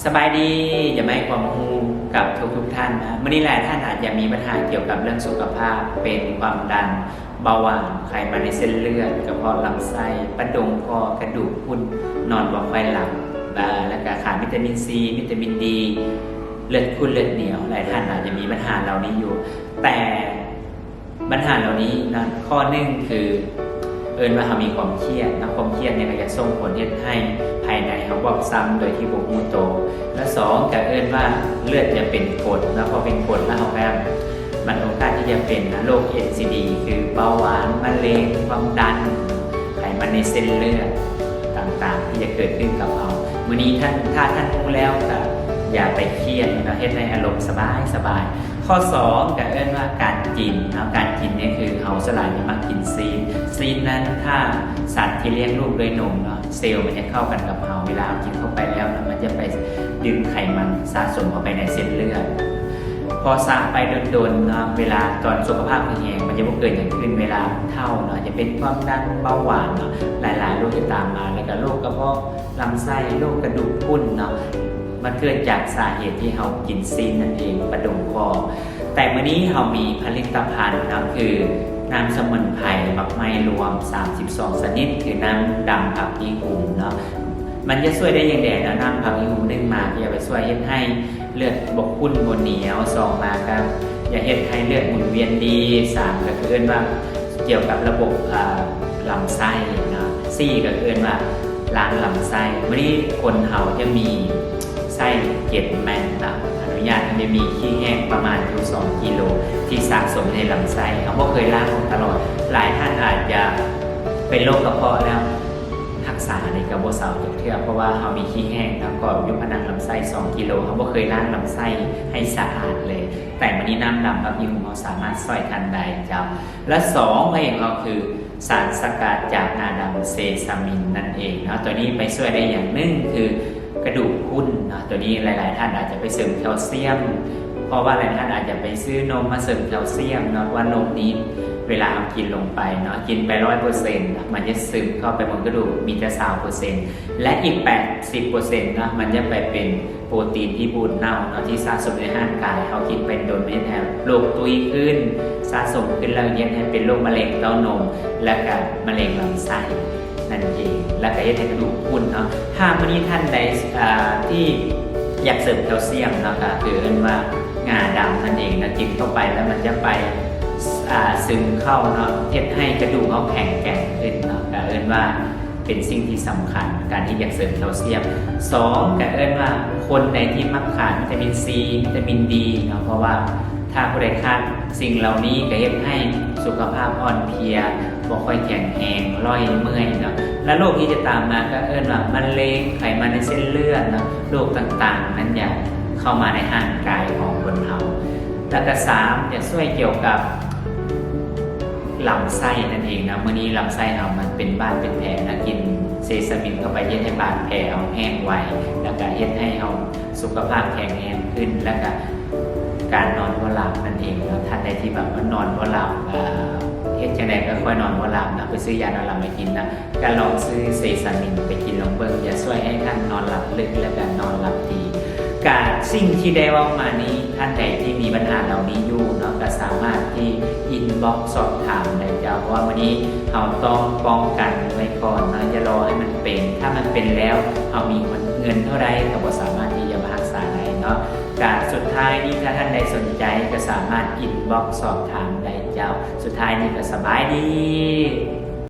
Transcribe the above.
สบายดีอย่าไม่ความรู้กับทุกท่านนะเมื่อนี้หลายท่านอาจจะมีปัญหาเกี่ยวกับเรื่องสุขภาพเป็นความดันเบาหวานไขมันในเส้นเลือดกระเพาะลำไส้ประดงคอกระดูกพรุนนอนบ่ค่อยหลับแล้วก็ขาดวิตามินซีวิตามินดีเลือดข้นเลือดเหนียวหลายท่านอาจจะมีปัญหาเหล่านี้อยู่แต่ปัญหาเหล่านี้นะข้อหนึ่งคือว่าเขามีความเครียดนะความเครียดเนี่ยก็จะส่งผลให้ภายในเขาบอกซ้ำโดยที่บ่รู้ตัวและสองก็ว่าเลือดจะเป็นกรดแล้วพอเป็นกรดแล้วเขาแอบมันโอกาสที่จะเป็นโรค NCD คือเบาหวานมะเร็งความดันไขมันในเส้นเลือดต่างๆที่จะเกิดขึ้นกับเขาวันนี้ถ้าท่านรู้แล้วก็อย่าไปเครียดนะให้ในอารมณ์สบายข้อ2ก็ว่าการกินนะการกินเนี่ยคือเขาสลายจะมากินซีนนั้นถ้าสัตว์ที่เลี้ยงลูกด้วยนมเนาะเซลล์มันจะเข้ากันกับเขาเวลากินเข้าไปแล้วนะมันจะไปดึงไขมันสะสมเข้าไปในเส้นเลือดพอสะไปโดนๆนะเวลาตอนสุขภาพแข็งมันจะเกิดอย่างขึ้นเวลาเท่าเนาะจะเป็นความดันเบาหวานเนาะหลายๆโรคที่ตามมาแล้วก็โรคกระเพาะลำไส้โรคกระดูกพรุนเนาะมันเกิดจากสาเหตุที่เรากินซีนนั่นเองประดงคอแต่วันนี้เรามีผลิตภัณฑ์นะคือน้ำสมุนไพรมักไม้รวม32ชนิดคือน้ำดำผักอีหูเนาะมันจะช่วยได้อย่างแดดนะน้ำผักอีหูนึ่งมาจะไปช่วยให้เลือดบกพุ่นบนเหนียว2มาครับอย่าเฮ็ดให้เลือดหมุนเวียนดี3ก็คือว่าเกี่ยวกับระบบลำไส้นะ4ก็คือว่าล้างลำไส้วันนี้คนเขาจะมีไส้เก็บแมนนะอนุญาตให้มีขี้แห้งประมาณอยู่2 กิโลที่สะสมในลำไส้เขาก็เคยล้างตลอดหลายท่านอาจจะเป็นโรคกระเพาะแล้วรักษาในกระเพาะเสาเทื่อเพราะว่าเขามีขี้แห้งแล้วก็ยุบผนังลำไส้2 กิโลเขาก็เคยล้างลำไส้ให้สะอาดเลยแต่วันนี้น้ำดำกับยิงเราสามารถช่วยทันได้เจ้าและ2เองก็คือสารสกัดจากงาดำเซซามินนั่นเองนะตัวนี้ไปช่วยได้อย่างหนึ่งคือกระดูกพรุนนะตัวนี้หลายๆท่านอาจจะไปเสริมแคลเซียมเพราะว่าหลายท่านอาจจะไปซื้อนมมาเสริมแคลเซียมเนาะว่านมนี้เวลาเรากินลงไปเนาะกินไป100%มันจะซึมเข้าไปบนกระดูกมีแต่20%และอีก80%นะมันจะไปเป็นโปรตีนที่บูดเน่าเนาะที่สะสมในร่างกายเขากินเป็นโดนไม่แทนโรคตุยขึ้นสะสมขึ้นแล้วยังให้เป็นโรคมะเร็งเต้านมและก็มะเร็งลำไส้นั่นเองและก็ยังให้กระดูกพรุนเนาะถ้าวันนี้ท่านใดที่อยากเสริมแคลเซียมนะคะคือว่างาดำนั่นเองนะกินเข้าไปแล้วมันจะไปซึมเข้าเนาะเฮ็ดให้กระดูกเขาแข็งแกร่งขึ้นเนาะก็ว่าเป็นสิ่งที่สำคัญการที่อยากเสริมแคลเซียม2ก็ว่าคนในที่มักขาดวิตามินซีวิตามินดีเนาะเพราะว่าถ้าผู้ใดขาดสิ่งเหล่านี้ก็เฮ็ดให้สุขภาพอ่อนเพลียบ่ค่อยแข็งแรงร่อยเมื่อยเนาะและโรคที่จะตามมาก็ว่ามะเร็งไขมันในเส้นเลือดเนาะโรคต่างๆนั้นอย่าเข้ามาในร่างกายของคนเราแล้วก็3จะช่วยเกี่ยวกับลำไส้นั่นเองนะเมื่อนี้ลำไส้เรามันเป็นบ้านเป็นแผลนะกินเซซามินเข้าไปเฮ็ดให้บาดแผลเอาแห้งไวแล้วก็เฮ็ดให้เราสุขภาพแข็งแรงขึ้นแล้วก็การนอนบ่หลับนั่นเองนะท่านใดที่แบบว่านอนบ่หลับเฮ็ดจังได๋ก็ค่อยนอนบ่หลับนะไปซื้อยานอนหลับมากินนะก็ลองซื้อเซซามินไปกินลองเบิ่งจะช่วยให้ท่านนอนหลับลึกและก็นอนหลับดีการสิ่งที่ได้ว่ามานี้ท่านใดที่มีปัญหาเหล่านี้อยู่เนาะก็สามารถที่อินบ็อกซ์สอบถามได้เจ้าเพราะว่าวันนี้เราต้องป้องกันไว้ก่อนนะอย่ารอให้มันเป็นถ้ามันเป็นแล้วเอามีเงินเท่าไรก็บ่สามารถที่จะมารักษาได้เนาะการสุดท้ายนี้ถ้าท่านใดสนใจก็สามารถอินบ็อกซ์สอบถามได้เจ้าสุดท้ายนี้ก็สบายดี